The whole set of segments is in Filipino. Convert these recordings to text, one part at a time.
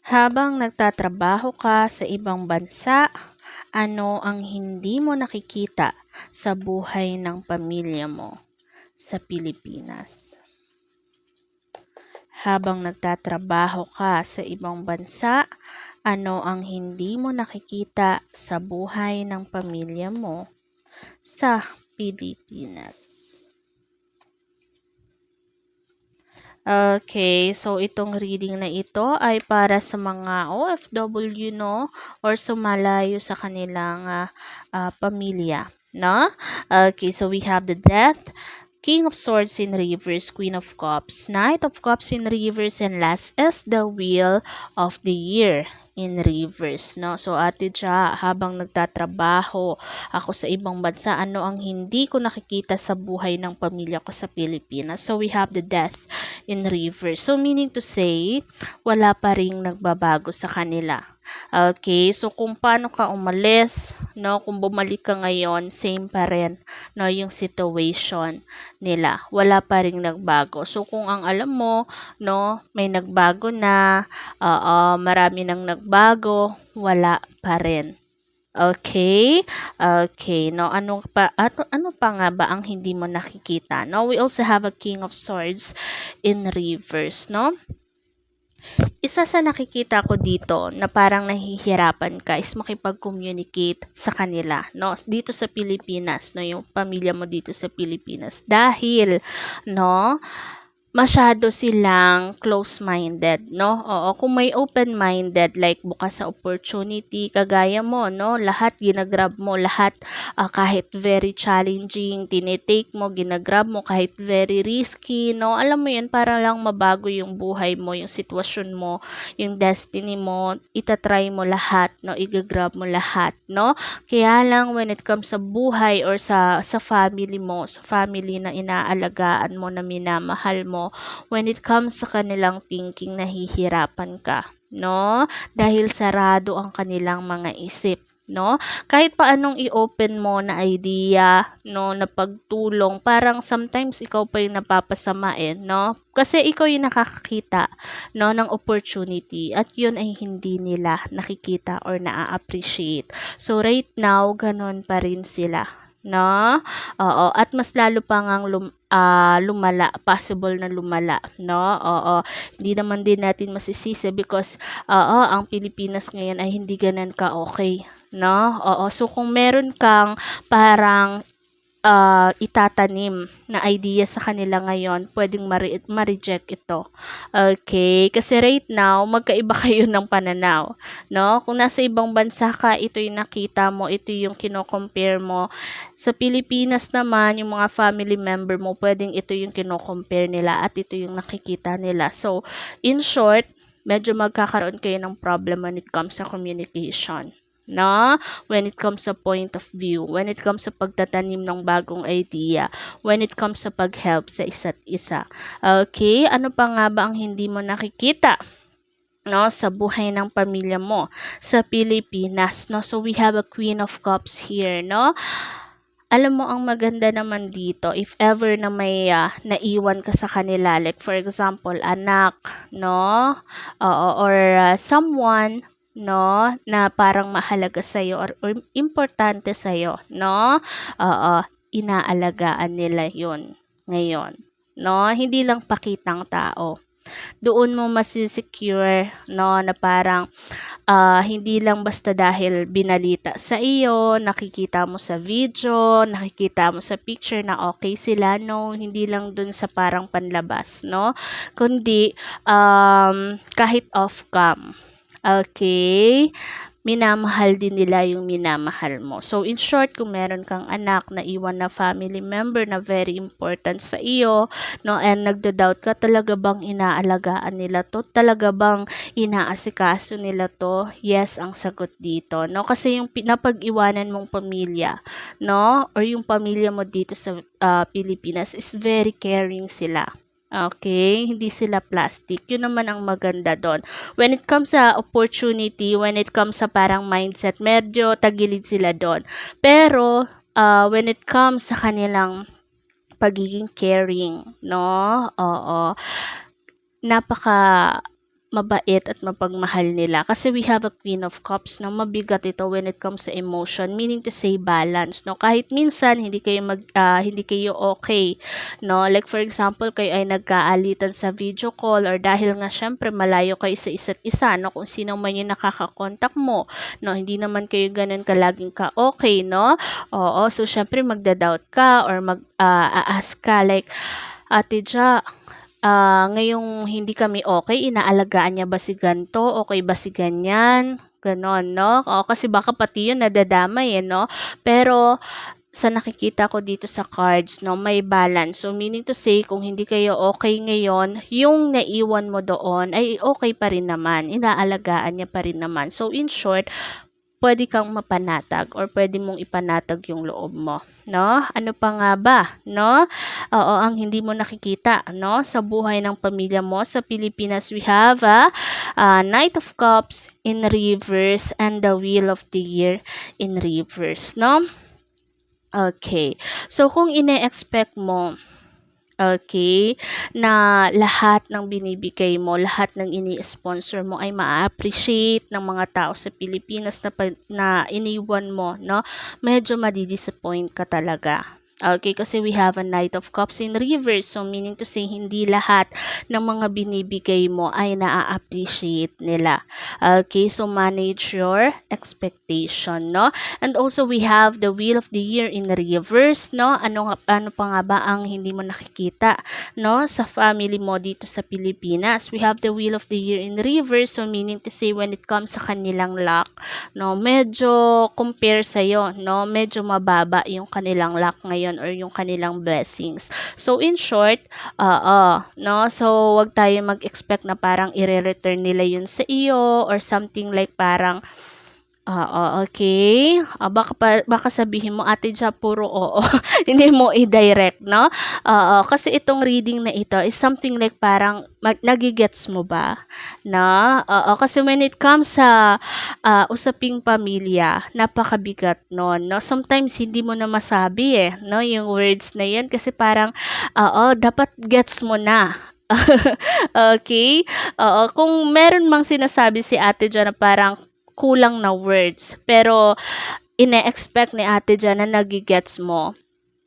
Habang nagtatrabaho ka sa ibang bansa, ano ang hindi mo nakikita sa buhay ng pamilya mo sa Pilipinas? Habang nagtatrabaho ka sa ibang bansa, ano ang hindi mo nakikita sa buhay ng pamilya mo sa Pilipinas? Okay, so itong reading na ito ay para sa mga OFW, no? Or sumalayo sa kanilang pamilya, no? Okay, so we have the Death, King of Swords in reverse, Queen of Cups, Knight of Cups in reverse, and last is the Wheel of the Year in reverse, no? So, Ate Ja, habang nagtatrabaho ako sa ibang bansa, ano ang hindi ko nakikita sa buhay ng pamilya ko sa Pilipinas? So, we have the Death in reverse. So, meaning to say, wala pa ring nagbabago sa kanila. Okay, so kung paano ka umalis, no, kung bumalik ka ngayon, same pa rin, no, yung situation nila. Wala pa ring nagbago. So, kung ang alam mo, no, may nagbago na, marami nang nagbago, wala pa rin. Okay? Okay. No, ano pa nga ba ang hindi mo nakikita? No, we also have a King of Swords in reverse, no? Isa sa nakikita ko dito na parang nahihirapan ka is makipag-communicate sa kanila, no? Dito sa Pilipinas, no, yung pamilya mo dito sa Pilipinas dahil, no, masyado silang close-minded, no? Oo, kung may open-minded, like bukas sa opportunity, kagaya mo, no? Lahat ginagrab mo, lahat kahit very challenging, tinitake mo, ginagrab mo, kahit very risky, no? Alam mo yun, para lang mabago yung buhay mo, yung sitwasyon mo, yung destiny mo, itatry mo lahat, no? Igagrab mo lahat, no? Kaya lang, when it comes sa buhay or sa family mo, sa family na inaalagaan mo, na minamahal mo, when it comes sa kanilang thinking, nahihirapan ka, no? Dahil sarado ang kanilang mga isip, no? Kahit pa anong i-open mo na idea, no, na pagtulong, parang sometimes ikaw pa yung napapasamain, no? Kasi ikaw yung nakakakita, no, ng opportunity, at yun ay hindi nila nakikita or na-appreciate. So right now, ganun pa rin sila, no? Oo, at mas lalo pa ngang lumala, possible na lumala, no? Oo, hindi naman din natin masisisi because ang Pilipinas ngayon ay hindi ganun ka-okay, no? Oo, so kung meron kang parang itatanim na idea sa kanila ngayon, pwedeng ma-reject ito. Okay? Kasi right now, magkaiba kayo ng pananaw, no? Kung nasa ibang bansa ka, ito yung nakita mo, ito yung kino-compare mo. Sa Pilipinas naman, yung mga family member mo, pwedeng ito yung kino-compare nila at ito yung nakikita nila. So, in short, medyo magkakaroon kayo ng problem when it comes sa communication, no? When it comes sa point of view, when it comes sa pagtatanim ng bagong idea, when it comes sa pag-help sa isa't isa. Okay? Ano pa nga ba ang hindi mo nakikita, no, sa buhay ng pamilya mo sa Pilipinas, no? So we have a Queen of Cups here, no? Alam mo, ang maganda naman dito, if ever na may naiwan ka sa kanila, like for example, anak, no? Or someone, no, na parang mahalaga sa'yo or importante sa'yo, no? Inaalagaan nila yun ngayon, no? Hindi lang pakitang tao. Doon mo masisecure, no, na parang hindi lang basta dahil binalita sa iyo, nakikita mo sa video, nakikita mo sa picture na okay sila, no, hindi lang dun sa parang panlabas, no, kundi kahit off-cam. Okay? Minamahal din nila yung minamahal mo. So, in short, kung meron kang anak na iwan na family member na very important sa iyo, no, and nagda-doubt ka, talaga bang inaalagaan nila to? Talaga bang inaasikaso nila to? Yes, ang sagot dito, no? Kasi yung pinapag-iwanan mong pamilya, no, or yung pamilya mo dito sa Pilipinas is very caring sila. Okay, hindi sila plastic. Yun naman ang maganda doon. When it comes sa opportunity, when it comes sa parang mindset, medyo tagilid sila doon. Pero, when it comes sa kanilang pagiging caring, no? Oo. Napaka mabait at mapagmahal nila. Kasi we have a Queen of Cups, no? Mabigat ito when it comes to emotion, meaning to say balance, no? Kahit minsan hindi kayo okay, no? Like for example, kayo ay nagkaalitan sa video call or dahil nga syempre malayo kayo sa isa't isa, no? Kung sino man yung nakaka-contact mo, no? Hindi naman kayo ganun kalaging ka-okay, no? Oo, so syempre magda-doubt ka or mag-ask ka like, Ate Ja, ngayong hindi kami okay, inaalagaan niya ba si ganto, okay ba si ganyan, gano'n, no? Oo, kasi baka pati yun nadadamay, no? Pero sa nakikita ko dito sa cards, no, may balance. So, meaning to say, kung hindi kayo okay ngayon, yung naiwan mo doon ay okay pa rin naman. Inaalagaan niya pa rin naman. So, in short, pwede kang mapanatag or pwede mong ipanatag yung loob mo, no? Ano pa nga ba, no? Oo, ang hindi mo nakikita, no? Sa buhay ng pamilya mo sa Pilipinas, we have Knight of Cups in reverse and the Wheel of the Year in reverse, no? Okay. So, kung ine-expect mo, okay, na lahat ng binibigay mo, lahat ng ini-sponsor mo ay ma-appreciate ng mga tao sa Pilipinas na iniwan mo, no? Medyo madi-disappoint ka talaga. Okay, kasi we have a Knight of Cups in reverse. So, meaning to say, hindi lahat ng mga binibigay mo ay na-appreciate nila. Okay, so manage your expectation, no? And also, we have the Wheel of the Year in reverse, no? Ano pa nga ba ang hindi mo nakikita, no? Sa family mo dito sa Pilipinas. We have the Wheel of the Year in reverse. So, meaning to say, when it comes sa kanilang luck, no? Medyo compare sa'yo, no? Medyo mababa yung kanilang luck ngayon or yung kanilang blessings. So, in short, no? So, wag tayo mag-expect na parang i-return nila yun sa iyo or something like parang okay. Baka sabihin mo, Ate Ja, puro oo. Hindi mo i-direct, no? Kasi itong reading na ito is something like parang nagigets mo ba? No? Kasi when it comes sa usaping pamilya, napakabigat nun, no? Sometimes hindi mo na masabi no? Yung words na yan kasi parang, dapat gets mo na. Okay? Kung meron mang sinasabi si Ate Ja na parang kulang na words, pero ine-expect ni Ate Ja na nagigets mo,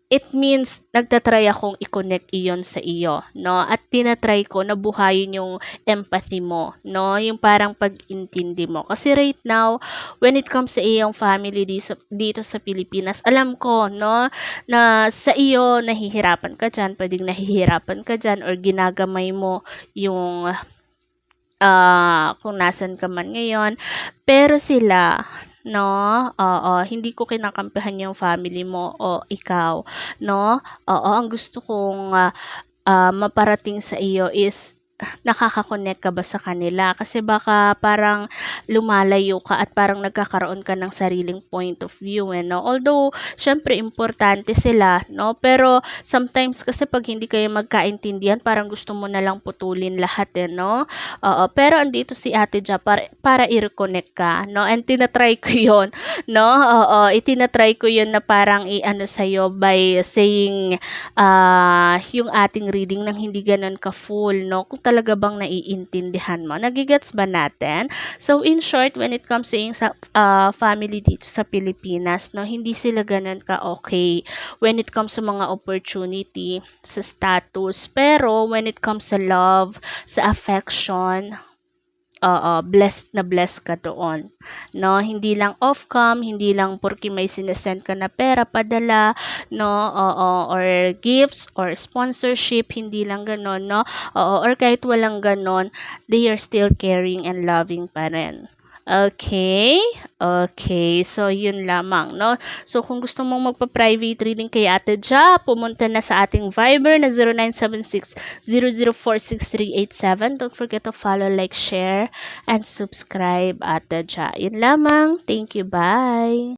it means nagtatry akong i-connect iyon sa iyo, no? At tinatry ko na buhayin yung empathy mo, no? Yung parang pag-intindi mo. Kasi right now, when it comes sa iyong family dito sa Pilipinas, alam ko, no? Na sa iyo, nahihirapan ka dyan, pwedeng nahihirapan ka dyan, or ginagamay mo yung kung nasan ka man ngayon. Pero sila, no? Hindi ko kinakampihan yung family mo o ikaw, no? Ang gusto kong maparating sa iyo is nakaka-connect ka ba sa kanila? Kasi baka parang lumalayo ka at parang nagkakaroon ka ng sariling point of view, no? Although, syempre, importante sila, no? Pero, sometimes kasi pag hindi kayo magkaintindihan, parang gusto mo na lang putulin lahat, no? Pero, andito si Ate Ja para i-reconnect ka, no? And tinatry ko yun, no? Itinatry ko yun na parang i-ano sa'yo by saying yung ating reading nang hindi ganun ka-full, no? Kung talaga bang naiintindihan mo. Nagigets ba natin? So, in short, when it comes sa family dito sa Pilipinas, no, hindi sila ganun ka-okay when it comes sa mga opportunity, sa status. Pero, when it comes sa love, sa affection, blessed na blessed ka doon, no? Hindi lang off-cam, hindi lang porque may sinesend ka na pera, padala, no? Or gifts, or sponsorship, hindi lang ganon, no? Or kahit walang ganon, they are still caring and loving pa rin. Okay? Okay. So, yun lamang, no? So, kung gusto mong magpa-private reading kay Ate Ja, pumunta na sa ating Viber na 0976-0046387. Don't forget to follow, like, share, and subscribe, Ate Ja. Yun lamang. Thank you. Bye!